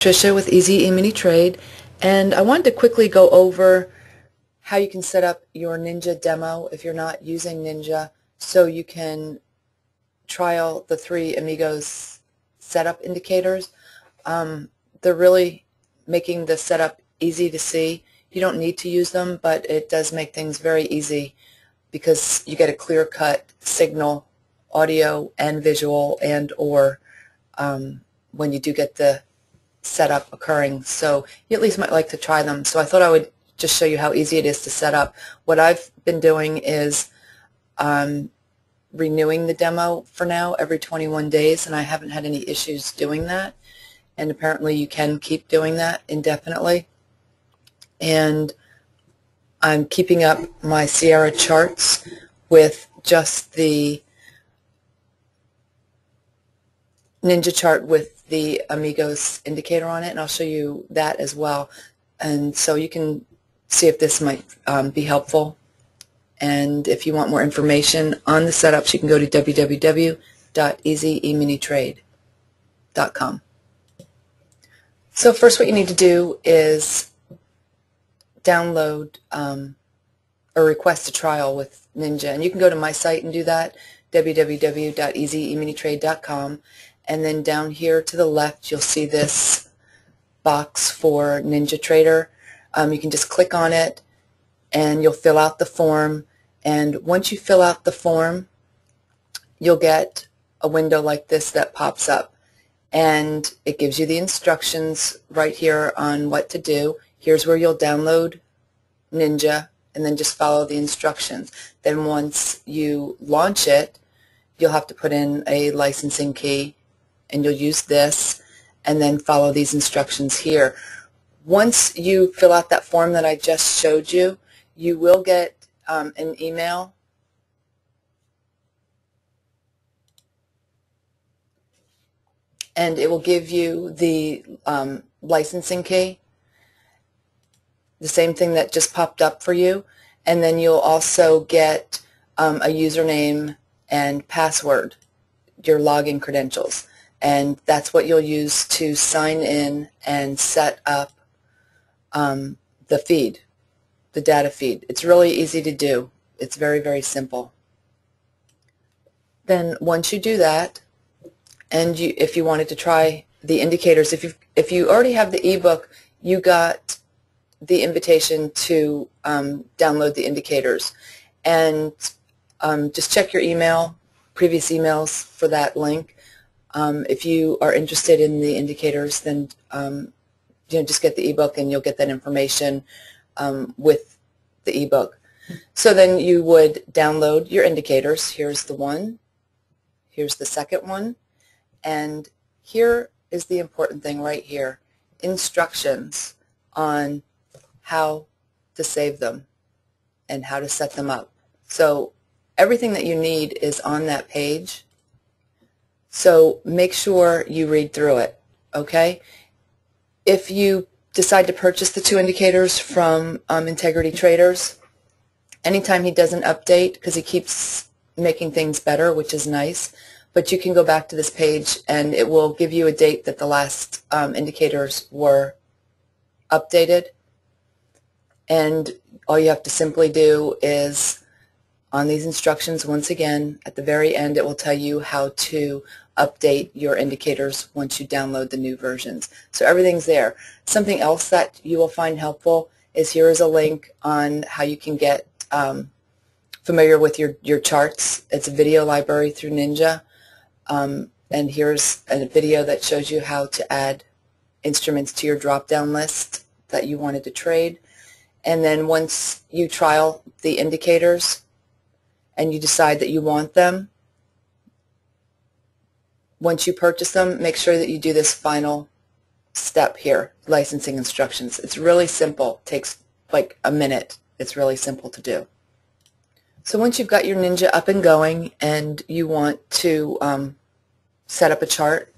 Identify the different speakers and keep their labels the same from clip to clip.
Speaker 1: Tricia with Easy E-mini Trade, and I wanted to quickly go over how you can set up your Ninja demo if you're not using Ninja, so you can trial the three Amigos setup indicators. They're really making the setup easy to see. You don't need to use them, but it does make things very easy because you get a clear-cut signal, audio and visual, and or when you do get the setup occurring, so you at least might like to try them. So I thought I would just show you how easy it is to set up. What I've been doing is renewing the demo for now every 21 days, and I haven't had any issues doing that, and apparently you can keep doing that indefinitely. And I'm keeping up my Sierra charts with just the Ninja chart with the Amigos indicator on it, and I'll show you that as well. And so you can see if this might be helpful. And if you want more information on the setups, you can go to www.easyeminitrade.com. So first what you need to do is download or request a trial with Ninja. And you can go to my site and do that, www.easyeminitrade.com. And then down here to the left, you'll see this box for Ninja Trader. You can just click on it, and you'll fill out the form. And once you fill out the form, you'll get a window like this that pops up. And it gives you the instructions right here on what to do. Here's where you'll download Ninja, and then just follow the instructions. Then once you launch it, you'll have to put in a licensing key, and you'll use this and then follow these instructions here. Once you fill out that form that I just showed you, you will get an email and it will give you the licensing key, the same thing that just popped up for you, and then you'll also get a username and password, your login credentials. And that's what you'll use to sign in and set up the feed, the data feed. It's really easy to do. It's very, very simple. Then once you do that, and if you wanted to try the indicators, if you already have the ebook, you got the invitation to download the indicators. And just check your email, previous emails for that link. If you are interested in the indicators, then just get the ebook and you'll get that information with the ebook. So then you would download your indicators. Here's the one. Here's the second one. And here is the important thing right here, instructions on how to save them and how to set them up. So everything that you need is on that page. So make sure you read through it, okay? If you decide to purchase the two indicators from Integrity Traders, anytime he does an update, because he keeps making things better, which is nice, but you can go back to this page and it will give you a date that the last indicators were updated. And all you have to simply do is, on these instructions, once again, at the very end, it will tell you how to update your indicators once you download the new versions. So everything's there. Something else that you will find helpful is here is a link on how you can get familiar with your charts. It's a video library through Ninja. And here's a video that shows you how to add instruments to your drop-down list that you wanted to trade. And then once you trial the indicators and you decide that you want them, once you purchase them, make sure that you do this final step here, licensing instructions. It's really simple. It takes like a minute. It's really simple to do. So once you've got your Ninja up and going and you want to set up a chart,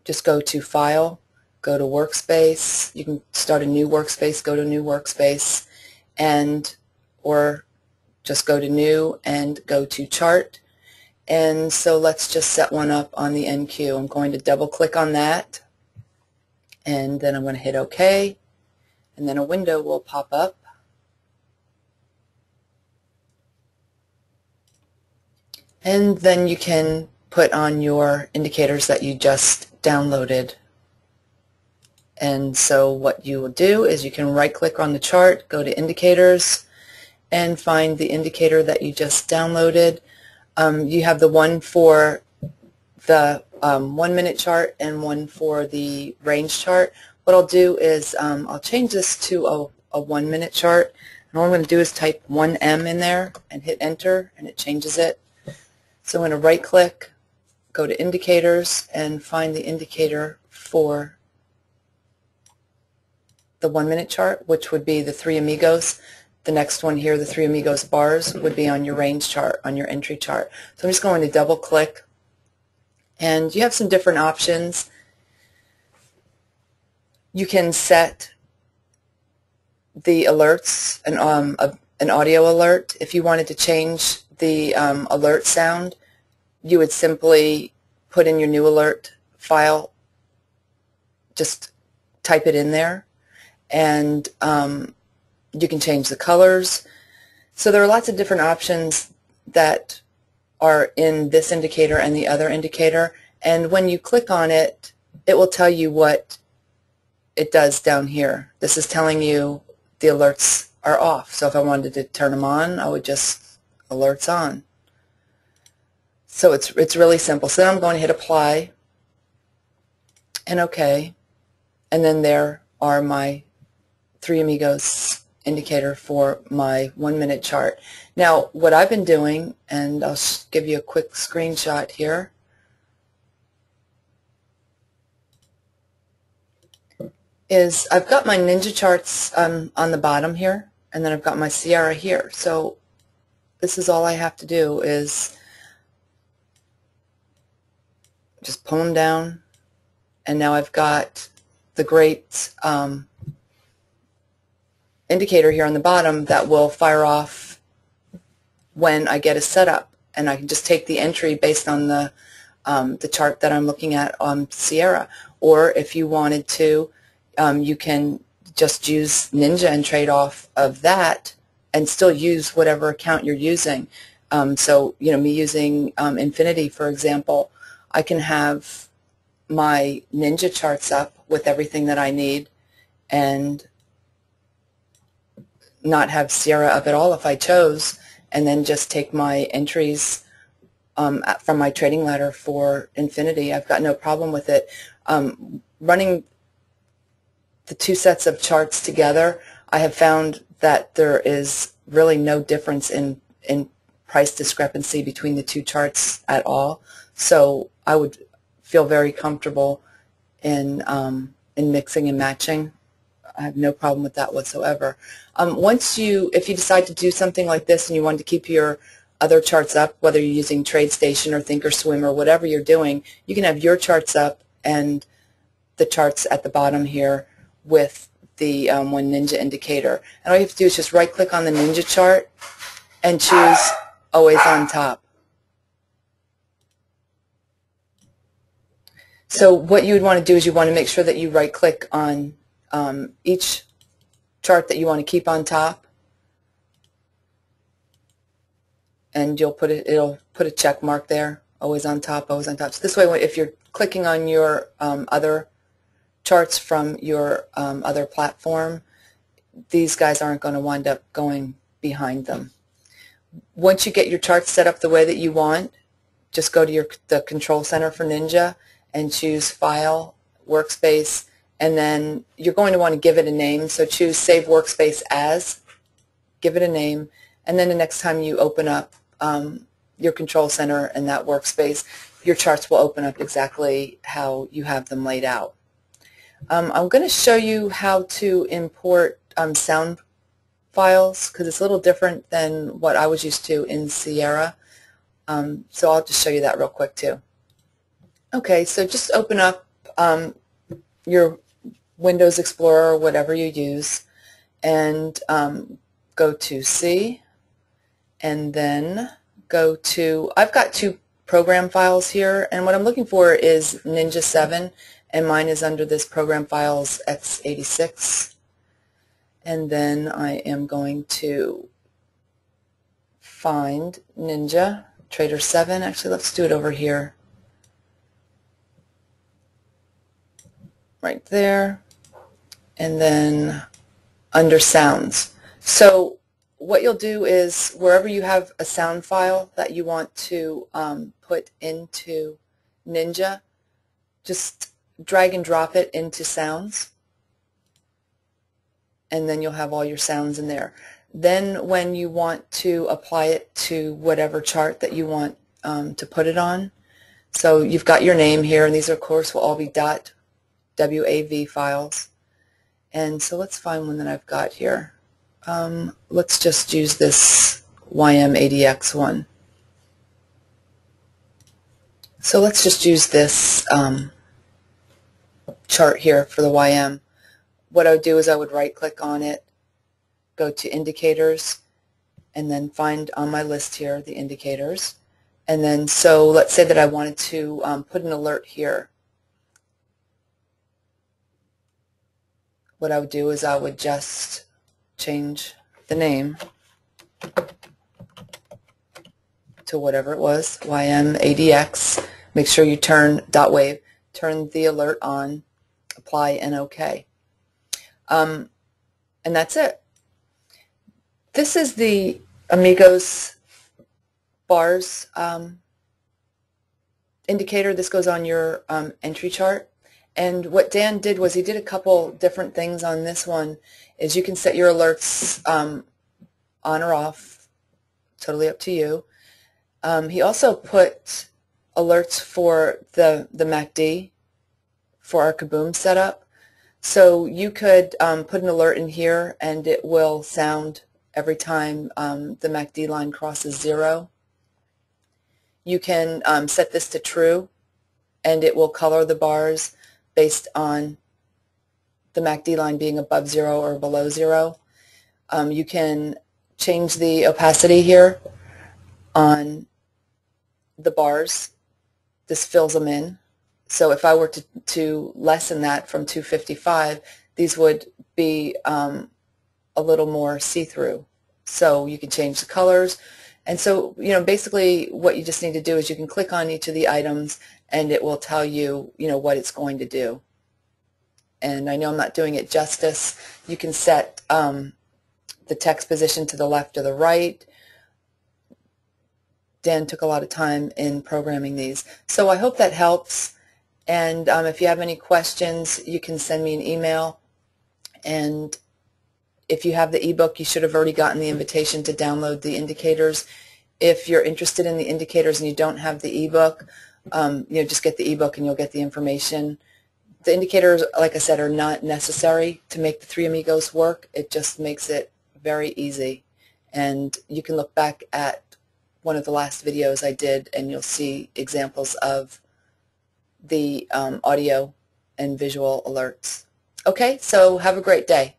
Speaker 1: just go to File, go to Workspace. You can start a new workspace, go to New Workspace, or just go to New and go to Chart. And so let's just set one up on the NQ. I'm going to double click on that and then I'm going to hit OK, and then a window will pop up. And then you can put on your indicators that you just downloaded. And so what you will do is you can right-click on the chart, go to Indicators, and find the indicator that you just downloaded. You have the one for the 1 minute chart and one for the range chart. What I'll do is I'll change this to a 1 minute chart. And all I'm going to do is type 1M in there and hit Enter, and it changes it. So I'm going to right-click, go to Indicators, and find the indicator for the 1 minute chart, which would be the Three Amigos. The next one here, the Three Amigos bars, would be on your range chart, on your entry chart. So I'm just going to double-click, and you have some different options. You can set the alerts, an audio alert. If you wanted to change the alert sound, you would simply put in your new alert file, just type it in there, and you can change the colors. So there are lots of different options that are in this indicator and the other indicator, and when you click on it, it will tell you what it does down here. This is telling you the alerts are off. So if I wanted to turn them on, I would just alerts on. So it's really simple. So then I'm going to hit Apply and OK, and then there are my Three Amigos indicator for my 1 minute chart. Now what I've been doing, and I'll give you a quick screenshot here, is I've got my Ninja charts on the bottom here, and then I've got my Sierra here. So this is all I have to do is just pull them down, and now I've got the great indicator here on the bottom that will fire off when I get a setup, and I can just take the entry based on the chart that I'm looking at on Sierra. Or if you wanted to, you can just use Ninja and trade off of that and still use whatever account you're using. So, you know, me using Infinity, for example, I can have my Ninja charts up with everything that I need and not have Sierra up at all if I chose, and then just take my entries from my trading ladder for Infinity. I've got no problem with it. Running the two sets of charts together, I have found that there is really no difference in price discrepancy between the two charts at all. So I would feel very comfortable in mixing and matching. I have no problem with that whatsoever. If you decide to do something like this and you want to keep your other charts up, whether you're using TradeStation or Thinkorswim or whatever you're doing, you can have your charts up and the charts at the bottom here with the one Ninja indicator. And all you have to do is just right-click on the Ninja chart and choose Always on Top. So what you would want to do is you want to make sure that you right-click on each chart that you want to keep on top, and it'll put a check mark there, always on top, always on top. So this way, if you're clicking on your other charts from your other platform, these guys aren't going to wind up going behind them. Once you get your charts set up the way that you want, just go to the Control Center for Ninja and choose File, Workspace, and then you're going to want to give it a name. So choose Save Workspace As, give it a name, and then the next time you open up your Control Center and that workspace, your charts will open up exactly how you have them laid out. I'm going to show you how to import sound files because it's a little different than what I was used to in Sierra. So I'll just show you that real quick too. Okay, so just open up your Windows Explorer or whatever you use, and go to C, and then go to, I've got two program files here, and what I'm looking for is Ninja 7, and mine is under this program files x86. And then I am going to find Ninja Trader 7. Actually, let's do it over here. Right there. And then under sounds. So what you'll do is wherever you have a sound file that you want to put into Ninja, just drag and drop it into sounds, and then you'll have all your sounds in there. Then when you want to apply it to whatever chart that you want to put it on, so you've got your name here, and these of course will all be .wav files. And so let's find one that I've got here. Let's just use this YM80X one. So let's just use this chart here for the YM. What I would do is I would right click on it, go to indicators, and then find on my list here the indicators. And then so let's say that I wanted to put an alert here. What I would do is I would just change the name to whatever it was, YM80X. Make sure you turn .wave, turn the alert on, apply, and OK. And that's it. This is the Amigos bars indicator. This goes on your entry chart. And what Dan did was he did a couple different things on this one. Is you can set your alerts on or off, totally up to you. He also put alerts for the MACD for our Kaboom setup. So you could put an alert in here and it will sound every time the MACD line crosses 0. You can set this to true and it will color the bars based on the MACD line being above 0 or below 0. You can change the opacity here on the bars. This fills them in. So if I were to lessen that from 255, these would be a little more see-through. So you can change the colors. And so, you know, basically what you just need to do is you can click on each of the items and it will tell you, you know, what it's going to do. And I know I'm not doing it justice. You can set the text position to the left or the right. Dan took a lot of time in programming these. So I hope that helps. And if you have any questions, you can send me an email. And if you have the ebook, you should have already gotten the invitation to download the indicators. If you're interested in the indicators and you don't have the ebook, you know, just get the ebook and you'll get the information. The indicators, like I said, are not necessary to make the Three Amigos work. It just makes it very easy. And you can look back at one of the last videos I did and you'll see examples of the audio and visual alerts. Okay, so have a great day.